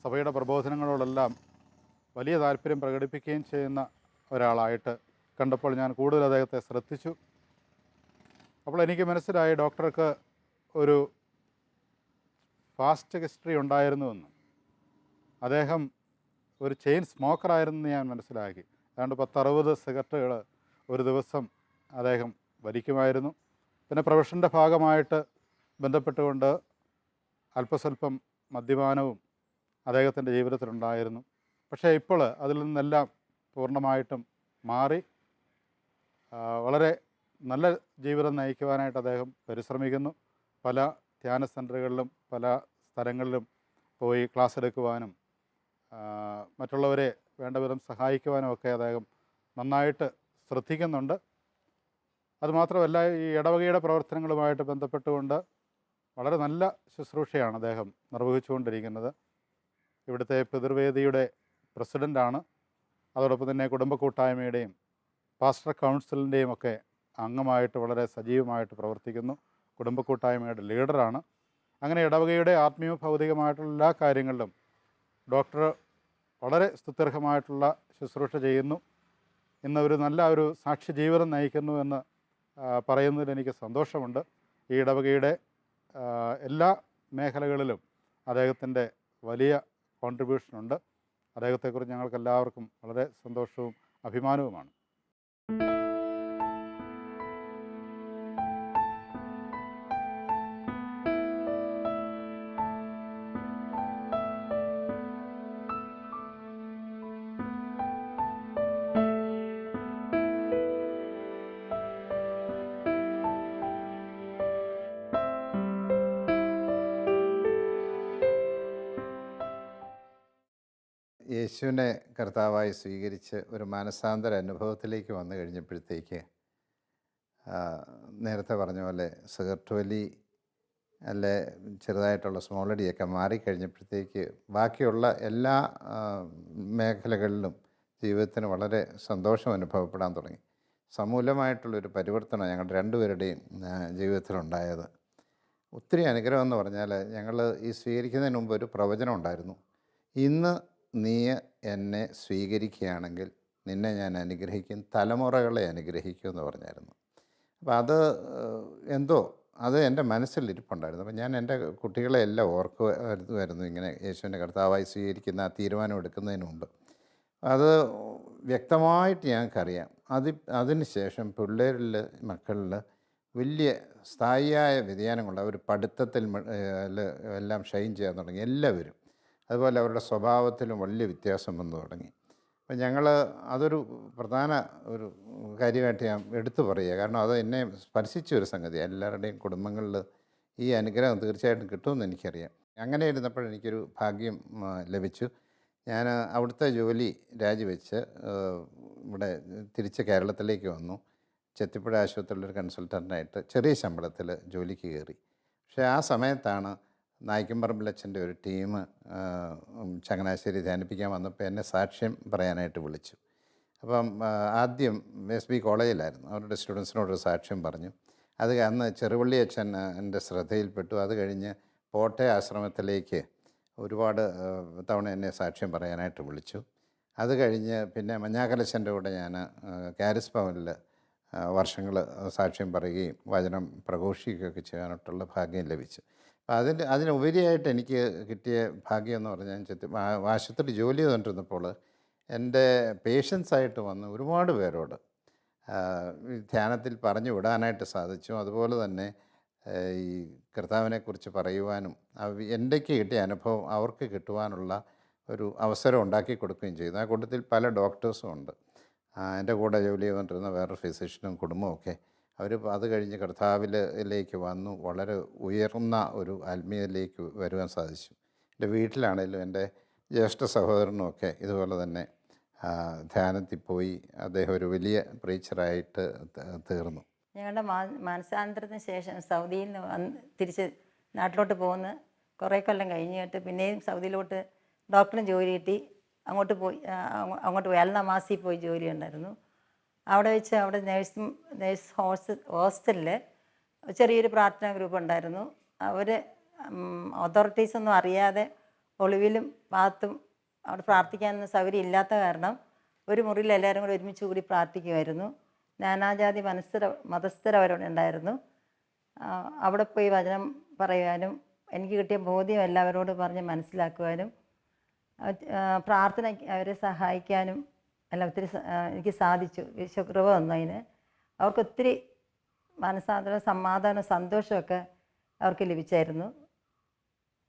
സഭയുടെ പ്രബോധനങ്ങളോടെല്ലാം വലിയ താല്പര്യം പ്രകടിപ്പിക്കുകയും ചെയ്യുന്ന ഒരാളായിട്ട് കണ്ടപ്പോൾ ഞാൻ കൂടുതൽ അദ്ദേഹത്തെ ശ്രദ്ധിച്ചു. അപ്പോൾ എനിക്ക് മനസ്സിലായി ഡോക്ടർക്ക് ഒരു ഫാസ്റ്റ് ഹിസ്റ്ററി ഉണ്ടായിരുന്നുവെന്ന്. അദ്ദേഹം ഒരു ചെയിൻ സ്മോക്കറായിരുന്നെന്ന് ഞാൻ മനസ്സിലാക്കി. ഏതാണ്ട് 10-60 സിഗരറ്റുകൾ ഒരു ദിവസം അദ്ദേഹം വലിക്കുമായിരുന്നു. പിന്നെ പ്രൊഫഷൻ്റെ ഭാഗമായിട്ട് ബന്ധപ്പെട്ടുകൊണ്ട് അല്പസ്വല്പം മദ്യപാനവും അദ്ദേഹത്തിൻ്റെ ജീവിതത്തിലുണ്ടായിരുന്നു. പക്ഷേ ഇപ്പോൾ അതിൽ നിന്നെല്ലാം പൂർണ്ണമായിട്ടും മാറി വളരെ നല്ല ജീവിതം നയിക്കുവാനായിട്ട് അദ്ദേഹം പരിശ്രമിക്കുന്നു. പല ധ്യാന സെൻ്ററുകളിലും പല സ്ഥലങ്ങളിലും പോയി ക്ലാസ് എടുക്കുവാനും മറ്റുള്ളവരെ വേണ്ടവിധം സഹായിക്കുവാനും ഒക്കെ അദ്ദേഹം നന്നായിട്ട് ശ്രദ്ധിക്കുന്നുണ്ട്. അതുമാത്രമല്ല, ഈ ഇടവകയുടെ പ്രവർത്തനങ്ങളുമായിട്ട് ബന്ധപ്പെട്ടുകൊണ്ട് വളരെ നല്ല ശുശ്രൂഷയാണ് അദ്ദേഹം നിർവഹിച്ചുകൊണ്ടിരിക്കുന്നത്. ഇവിടുത്തെ പിതൃവേദിയുടെ പ്രസിഡൻ്റാണ്. അതോടൊപ്പം തന്നെ കുടുംബ കൂട്ടായ്മയുടെയും പാസ്റ്റർ കൗൺസിലിൻ്റെയും ഒക്കെ അംഗമായിട്ട് വളരെ സജീവമായിട്ട് പ്രവർത്തിക്കുന്നു. കുടുംബ കൂട്ടായ്മയുടെ ലീഡറാണ്. അങ്ങനെ ഇടവകയുടെ ആത്മീയ ഭൗതികമായിട്ടുള്ള എല്ലാ കാര്യങ്ങളിലും ഡോക്ടർ വളരെ സ്തുത്യർഹമായിട്ടുള്ള ശുശ്രൂഷ ചെയ്യുന്നു. ഇന്ന് ഒരു നല്ല ഒരു സാക്ഷി ജീവിതം നയിക്കുന്നു എന്ന് പറയുന്നതിൽ എനിക്ക് സന്തോഷമുണ്ട്. ഈ ഇടവകയുടെ എല്ലാ മേഖലകളിലും അദ്ദേഹത്തിൻ്റെ വലിയ കോൺട്രിബ്യൂഷനുണ്ട്. അദ്ദേഹത്തെക്കുറിച്ച് ഞങ്ങൾക്ക് എല്ലാവർക്കും വളരെ സന്തോഷവും അഭിമാനവുമാണ്. യേശുവിനെ കർത്താവായി സ്വീകരിച്ച് ഒരു മാനസാന്തര അനുഭവത്തിലേക്ക് വന്നു കഴിഞ്ഞപ്പോഴത്തേക്ക് നേരത്തെ പറഞ്ഞ പോലെ സിഗരറ്റ് വലി അല്ലെ ചെറുതായിട്ടുള്ള സ്മോളടിയൊക്കെ മാറിക്കഴിഞ്ഞപ്പോഴത്തേക്ക് ബാക്കിയുള്ള എല്ലാ മേഖലകളിലും ജീവിതത്തിന് വളരെ സന്തോഷം അനുഭവപ്പെടാൻ തുടങ്ങി. സമൂലമായിട്ടുള്ളൊരു പരിവർത്തനം ഞങ്ങളുടെ രണ്ടുപേരുടെയും ജീവിതത്തിലുണ്ടായത്. ഒത്തിരി അനുഗ്രഹം എന്ന് പറഞ്ഞാൽ, ഞങ്ങൾ ഈ സ്വീകരിക്കുന്നതിന് മുമ്പ് ഒരു പ്രവചനം ഉണ്ടായിരുന്നു. ഇന്ന് നീ എന്നെ സ്വീകരിക്കുകയാണെങ്കിൽ നിന്നെ ഞാൻ അനുഗ്രഹിക്കും, തലമുറകളെ അനുഗ്രഹിക്കും എന്ന് പറഞ്ഞായിരുന്നു. അപ്പോൾ അത് എന്തോ അത് എൻ്റെ മനസ്സിലിരിപ്പുണ്ടായിരുന്നു. അപ്പോൾ ഞാൻ എൻ്റെ കുട്ടികളെ എല്ലാം ഓർക്കുമായിരുന്നു ഇങ്ങനെ യേശുവിൻ്റെ കർത്താവായി സ്വീകരിക്കുന്ന ആ തീരുമാനം എടുക്കുന്നതിന് മുമ്പ്. അത് വ്യക്തമായിട്ട് ഞങ്ങൾക്കറിയാം. അതിന് ശേഷം പിള്ളേരിൽ മക്കളിൽ വലിയ സ്ഥായിയായ വ്യതിയാനങ്ങളുണ്ട്. അവർ പഠിത്തത്തിൽ എല്ലാം ഷൈൻ ചെയ്യാൻ തുടങ്ങി എല്ലാവരും. അതുപോലെ അവരുടെ സ്വഭാവത്തിലും വലിയ വ്യത്യാസം വന്നു തുടങ്ങി. അപ്പം ഞങ്ങൾ അതൊരു പ്രധാന ഒരു കാര്യമായിട്ട് ഞാൻ എടുത്തു പറയുക. കാരണം അത് എന്നെ സ്പർശിച്ച ഒരു സംഗതിയാണ്. എല്ലാവരുടെയും കുടുംബങ്ങളിൽ ഈ അനുഗ്രഹം തീർച്ചയായിട്ടും കിട്ടുമെന്ന് എനിക്കറിയാം. അങ്ങനെ ഇരുന്നപ്പോഴെനിക്കൊരു ഭാഗ്യം ലഭിച്ചു. ഞാൻ അവിടുത്തെ ജോലി രാജിവെച്ച് ഇവിടെ തിരിച്ച് കേരളത്തിലേക്ക് വന്നു. ചെത്തിപ്പുഴ ആശുപത്രിയിലൊരു കൺസൾട്ടൻ്റായിട്ട് ചെറിയ ശമ്പളത്തിൽ ജോലിക്ക് കയറി. പക്ഷേ ആ സമയത്താണ് നായിക്കമ്പറമ്പിലച്ഛൻ്റെ ഒരു ടീം ചങ്ങനാശ്ശേരി ധ്യാനിപ്പിക്കാൻ വന്നപ്പോൾ എന്നെ സാക്ഷ്യം പറയാനായിട്ട് വിളിച്ചു. അപ്പം ആദ്യം SB കോളേജിലായിരുന്നു. അവരുടെ സ്റ്റുഡൻസിനോടൊരു സാക്ഷ്യം പറഞ്ഞു. അത് അന്ന് ചെറുവള്ളി അച്ഛൻ എൻ്റെ ശ്രദ്ധയിൽപ്പെട്ടു. അത് കഴിഞ്ഞ് പോട്ടെ ആശ്രമത്തിലേക്ക് ഒരുപാട് തവണ എന്നെ സാക്ഷ്യം പറയാനായിട്ട് വിളിച്ചു. അത് കഴിഞ്ഞ് പിന്നെ മഞ്ഞാക്കലച്ഛൻ്റെ കൂടെ ഞാൻ കാരിസ് ഭവനിൽ വർഷങ്ങൾ സാക്ഷ്യം പറയുകയും വചനം പ്രഘോഷിക്കുകയൊക്കെ ചെയ്യാനായിട്ടുള്ള ഭാഗ്യം ലഭിച്ചു. അപ്പം അതിനുപരിയായിട്ട് എനിക്ക് കിട്ടിയ ഭാഗ്യം എന്ന് പറഞ്ഞാൽ ആശുപത്രി ജോലി ചെയ്തുകൊണ്ടിരുന്നപ്പോൾ എൻ്റെ പേഷ്യൻസായിട്ട് വന്ന് ഒരുപാട് പേരോട് ധ്യാനത്തിൽ പറഞ്ഞു വിടാനായിട്ട് സാധിച്ചു. അതുപോലെ തന്നെ ഈ കർത്താവിനെക്കുറിച്ച് പറയുവാനും എൻ്റെക്ക് കിട്ടിയ അനുഭവം അവർക്ക് കിട്ടുവാനുള്ള ഒരു അവസരം ഉണ്ടാക്കി കൊടുക്കുകയും ചെയ്തു. ആ കൂട്ടത്തിൽ പല ഡോക്ടേഴ്സും ഉണ്ട്. എൻ്റെ കൂടെ ജോലി ചെയ്തുകൊണ്ടിരുന്ന വേറൊരു ഫിസിഷ്യനും കുടുംബമൊക്കെ അവർ അത് കഴിഞ്ഞ് കർത്താവിലേക്ക് വന്നു വളരെ ഉയർന്ന ഒരു ആത്മീയതയിലേക്ക് വരുവാൻ സാധിച്ചു. എൻ്റെ വീട്ടിലാണേലും എൻ്റെ ജ്യേഷ്ഠ സഹോദരനുമൊക്കെ ഇതുപോലെ തന്നെ ധ്യാനത്തിൽ പോയി അദ്ദേഹം ഒരു വലിയ പ്രീച്ചറായിട്ട് തീർന്നു. ഞങ്ങളുടെ മാനസാന്തരത്തിന് ശേഷം സൗദിയിൽ നിന്ന് തിരിച്ച് നാട്ടിലോട്ട് പോകുന്ന കുറേ കൊല്ലം കഴിഞ്ഞിട്ട് പിന്നെയും സൗദിയിലോട്ട് ഡോക്ടറിന് ജോലി കിട്ടി. അങ്ങോട്ട് പോയി അൽനമാസിൽ പോയി ജോലി ഉണ്ടായിരുന്നു. അവിടെ വെച്ച് അവിടെ നേഴ്സ് ഹോസ്റ്റലിൽ ചെറിയൊരു പ്രാർത്ഥനാ ഗ്രൂപ്പ് ഉണ്ടായിരുന്നു. അവർ അതോറിറ്റീസൊന്നും അറിയാതെ ഒളിവിലും പാത്തും അവിടെ പ്രാർത്ഥിക്കാനൊന്നും സൗകര്യം ഇല്ലാത്ത കാരണം ഒരു മുറിയിൽ എല്ലാവരും കൂടി ഒരുമിച്ച് കൂടി പ്രാർത്ഥിക്കുമായിരുന്നു. നാനാജാതി മതസ്ഥർ അവരവിടെ ഉണ്ടായിരുന്നു. അവിടെ പോയി വചനം പറയുവാനും എനിക്ക് കിട്ടിയ ബോധ്യം എല്ലാവരോട് പറഞ്ഞ് മനസ്സിലാക്കുവാനും പ്രാർത്ഥന അവരെ സഹായിക്കാനും എല്ലാം ഒത്തിരി എനിക്ക് സാധിച്ചു. ഈശോകൃപ വന്നു അതിന്. അവർക്ക് ഒത്തിരി മനസ്സാന്തരം, സമാധാനം, സന്തോഷമൊക്കെ അവർക്ക് ലഭിച്ചായിരുന്നു.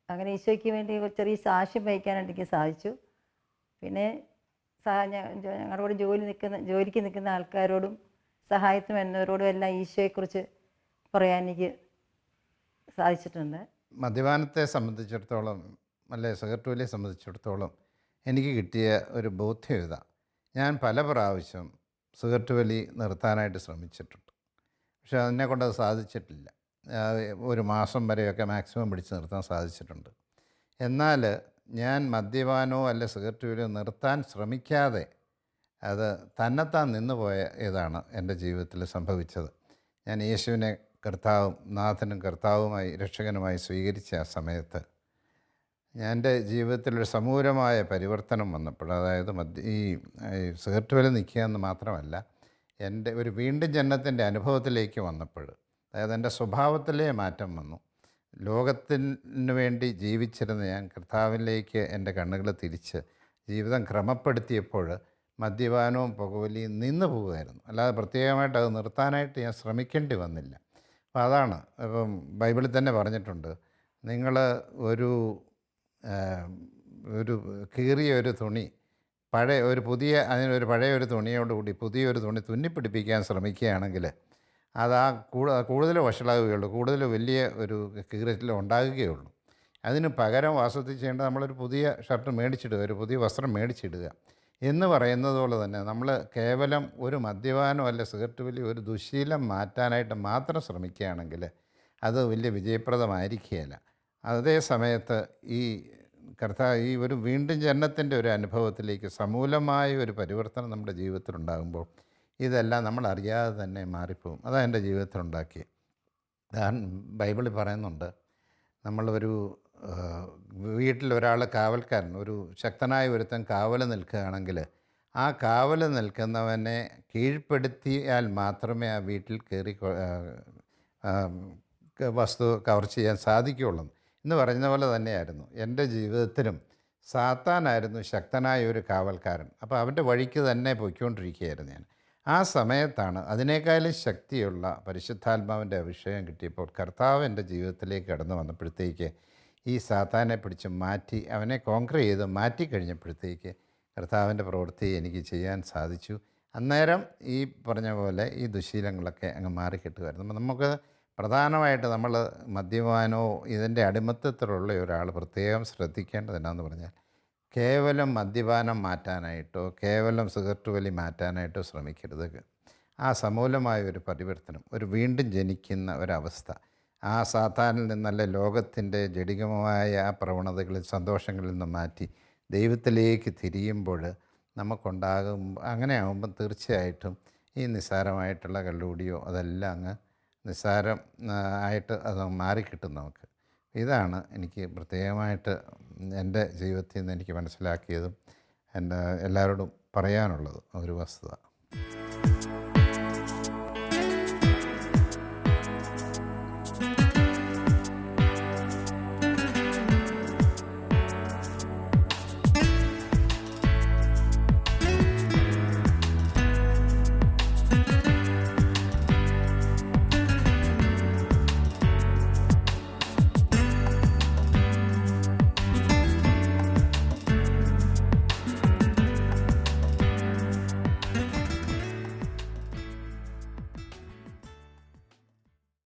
അങ്ങനെ ഈശോയ്ക്ക് വേണ്ടി ചെറിയ സാക്ഷ്യം വഹിക്കാനായിട്ട് എനിക്ക് സാധിച്ചു. പിന്നെ ഞങ്ങളുടെ കൂടെ ജോലിക്ക് നിൽക്കുന്ന ആൾക്കാരോടും സഹായത്തിന് വരുന്നവരോടും എല്ലാം ഈശോയെക്കുറിച്ച് പറയാൻ എനിക്ക് സാധിച്ചിട്ടുണ്ട്. മദ്യപാനത്തെ സംബന്ധിച്ചിടത്തോളം അല്ലെ സിഗരറ്റ് വലിയെ സംബന്ധിച്ചിടത്തോളം എനിക്ക് കിട്ടിയ ഒരു ബോധ്യം ഇതാ. ഞാൻ പല പ്രാവശ്യം സിഗരറ്റ് വലി നിർത്താനായിട്ട് ശ്രമിച്ചിട്ടുണ്ട്. പക്ഷെ അതിനെക്കൊണ്ട് അത് സാധിച്ചിട്ടില്ല. ഒരു മാസം വരെയൊക്കെ മാക്സിമം പിടിച്ച് നിർത്താൻ സാധിച്ചിട്ടുണ്ട്. എന്നാൽ ഞാൻ മദ്യപാനമോ അല്ല സിഗരറ്റ് വലിയോ നിർത്താൻ ശ്രമിക്കാതെ അത് തന്നെത്താൻ നിന്നുപോയ ഇതാണ് എൻ്റെ ജീവിതത്തിൽ സംഭവിച്ചത്. ഞാൻ യേശുവിനെ നാഥനും കർത്താവുമായി രക്ഷകനുമായി സ്വീകരിച്ച ആ സമയത്ത് എൻ്റെ ജീവിതത്തിലൊരു സമൂലമായ പരിവർത്തനം വന്നപ്പോൾ, അതായത് ഈ സിഗരറ്റ് വലി നിൽക്കുക എന്ന് മാത്രമല്ല, എൻ്റെ ഒരു വീണ്ടും ജന്മത്തിൻ്റെ അനുഭവത്തിലേക്ക് വന്നപ്പോൾ, അതായത് എൻ്റെ സ്വഭാവത്തിലേ മാറ്റം വന്നു. ലോകത്തിന് വേണ്ടി ജീവിച്ചിരുന്ന ഞാൻ കർത്താവിലേക്ക് എൻ്റെ കണ്ണുകൾ തിരിച്ച് ജീവിതം ക്രമപ്പെടുത്തിയപ്പോൾ മദ്യപാനവും പുകവലിയും നിന്ന് പോവുമായിരുന്നു. അല്ലാതെ പ്രത്യേകമായിട്ട് അത് നിർത്താനായിട്ട് ഞാൻ ശ്രമിക്കേണ്ടി വന്നില്ല. അപ്പോൾ അതാണ് ഇപ്പം ബൈബിളിൽ തന്നെ പറഞ്ഞിട്ടുണ്ട്, നിങ്ങൾ ഒരു കീറിയ ഒരു തുണി അതിനൊരു പഴയ ഒരു തുണിയോടുകൂടി പുതിയൊരു തുണി തുന്നിപ്പിടിപ്പിക്കാൻ ശ്രമിക്കുകയാണെങ്കിൽ അത് കൂടുതൽ വഷളാകുകയുള്ളൂ, കൂടുതൽ വലിയ ഒരു കീറൽ ഉണ്ടാകുകയുള്ളൂ. അതിന് പകരം വാസ്തവത്തിൽ ചെയ്യേണ്ടത് നമ്മളൊരു പുതിയ ഷർട്ട് മേടിച്ചിടുക, ഒരു പുതിയ വസ്ത്രം മേടിച്ചിടുക എന്ന് പറയുന്നത് പോലെ തന്നെ നമ്മൾ കേവലം ഒരു മദ്യപാനോ അല്ല സിഗരറ്റ് വലി ഒരു ദുശ്ശീലം മാറ്റാനായിട്ട് മാത്രം ശ്രമിക്കുകയാണെങ്കിൽ അത് വലിയ വിജയപ്രദമായിരിക്കുകയില്ല. അതേ സമയത്ത് ഈ ഒരു വീണ്ടും ജനനത്തിൻ്റെ ഒരു അനുഭവത്തിലേക്ക് സമൂലമായ ഒരു പരിവർത്തനം നമ്മുടെ ജീവിതത്തിലുണ്ടാകുമ്പോൾ ഇതെല്ലാം നമ്മൾ അറിയാതെ തന്നെ മാറിപ്പോകും. അതാണ് എൻ്റെ ജീവിതത്തിലുണ്ടാക്കിയത്. ബൈബിളിൽ പറയുന്നുണ്ട്, നമ്മളൊരു വീട്ടിലൊരാൾ കാവൽക്കാരൻ, ഒരു ശക്തനായ ഒരുത്തൻ കാവൽ നിൽക്കുകയാണെങ്കിൽ ആ കാവൽ നിൽക്കുന്നവനെ കീഴ്പ്പെടുത്തിയാൽ മാത്രമേ ആ വീട്ടിൽ കയറി വസ്തു കവർ ചെയ്യാൻ സാധിക്കുകയുള്ളൂ എന്ന് പറയുന്ന പോലെ തന്നെയായിരുന്നു എൻ്റെ ജീവിതത്തിലും. സാത്താനായിരുന്നു ശക്തനായ ഒരു കാവൽക്കാരൻ. അപ്പോൾ അവൻ്റെ വഴിക്ക് തന്നെ പൊയ്ക്കൊണ്ടിരിക്കുകയായിരുന്നു ഞാൻ. ആ സമയത്താണ് അതിനേക്കാളും ശക്തിയുള്ള പരിശുദ്ധാത്മാവിൻ്റെ അഭിഷേകം കിട്ടിയപ്പോൾ കർത്താവ് എൻ്റെ ജീവിതത്തിലേക്ക് കടന്നു വന്നപ്പോഴത്തേക്ക് ഈ സാത്താനെ പിടിച്ച് മാറ്റി അവനെ കോൺക്രീ ചെയ്ത് മാറ്റിക്കഴിഞ്ഞപ്പോഴത്തേക്ക് കർത്താവിൻ്റെ പ്രവൃത്തി എനിക്ക് ചെയ്യാൻ സാധിച്ചു. അന്നേരം ഈ പറഞ്ഞ പോലെ ഈ ദുശ്ശീലങ്ങളൊക്കെ അങ്ങ് മാറിക്കിട്ടുമായിരുന്നു. അപ്പം നമുക്ക് പ്രധാനമായിട്ട് നമ്മൾ മദ്യപാനോ ഇതിൻ്റെ അടിമത്തത്തിലുള്ള ഒരാൾ പ്രത്യേകം ശ്രദ്ധിക്കേണ്ടത് എന്നാന്ന് പറഞ്ഞാൽ, കേവലം മദ്യപാനം മാറ്റാനായിട്ടോ കേവലം സിഗരറ്റ് വലി മാറ്റാനായിട്ടോ ശ്രമിക്കരുത്. ആ സമൂലമായ ഒരു പരിവർത്തനം, ഒരു വീണ്ടും ജനിക്കുന്ന ഒരവസ്ഥ, ആ സാത്താനിൽ നിന്നല്ല ലോകത്തിൻ്റെ ജഡികമായ ആ പ്രവണതകളിൽ സന്തോഷങ്ങളിൽ നിന്ന് മാറ്റി ദൈവത്തിലേക്ക് തിരിയുമ്പോൾ നമുക്കുണ്ടാകും. അങ്ങനെ ആകുമ്പം തീർച്ചയായിട്ടും ഈ നിസ്സാരമായിട്ടുള്ള കള്ളുകൂടിയോ അതെല്ലാം അങ്ങ് നിസ്സാരം ആയിട്ട് അത് മാറിക്കിട്ടും നമുക്ക്. ഇതാണ് എനിക്ക് പ്രത്യേകമായിട്ട് എൻ്റെ ജീവിതത്തിൽ നിന്ന് എനിക്ക് മനസ്സിലാക്കിയതും എൻ്റെ എല്ലാവരോടും പറയാനുള്ളത് ഒരു വസ്തുത.